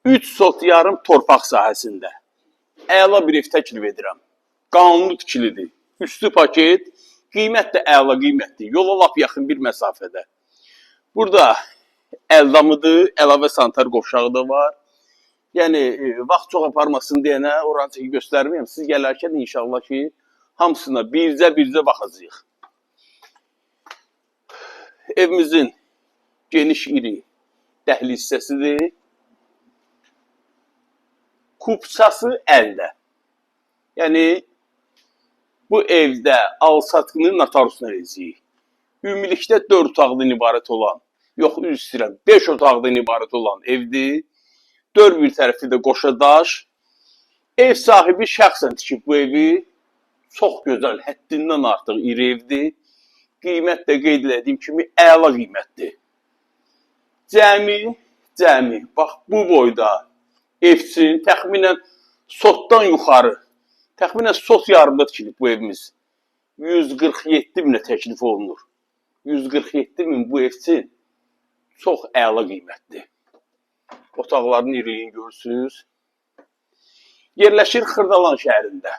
3 sot yarım torpaq sahəsində əla bir ev təklif edirəm. Qanunlu tikilidir. Üstü paket, qiymət də əla qiymətdir. Yola lap yaxın bir məsafədə. Burada əldamıdır, əlavə sanitar qovşağı da var. Yəni, vaxt çox aparmasın deyənə oranı çəkib göstərməyəm. Siz gələrkən inşallah ki, hamısına bircə baxacağıq. Evimizin geniş iri dəhliz hissəsidir. Kupçası əldə. Yəni, bu evdə al-satqını notarusuna edəcəyik. Ümumilikdə 4 otaqdan ibarət olan, yox, üzr istəyirəm, 5 otaqdan ibarət olan evdir. 4 bir tərəfi də qoşadaş. Ev sahibi şəxsən tikib bu evi. Çox gözəl, həddindən artıq iri evdir. Qiymət də qeyd etdiyim kimi əla qiymətdir. Cəmi, bax bu boyda ev üçün təxminən sotdan yuxarı, təxminən sot yarımda tikilib bu evimiz. 147 minə təklif olunur. 147 min bu ev üçün çox əla qiymətdir. Otaqların iriliğini görürsünüz. Yerləşir Xırdalan şəhərində.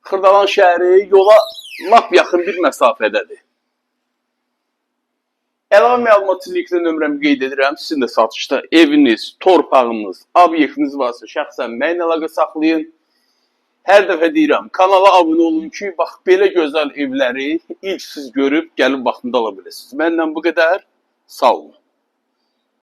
Xırdalan şəhəri yola lap yaxın bir məsafədədir. Əlavə məlumat linkli nömrəmi qeyd edirəm. Sizin də satışda eviniz, torpağınız, obyektiniz varsa şəxsən mənimlə əlaqə saxlayın. Hər dəfə deyirəm, kanala abunə olun ki, bax belə gözəl evləri ilk siz görüb gəlib vaxtında ala biləsiniz. Məndən bu qədər. Sağ olun.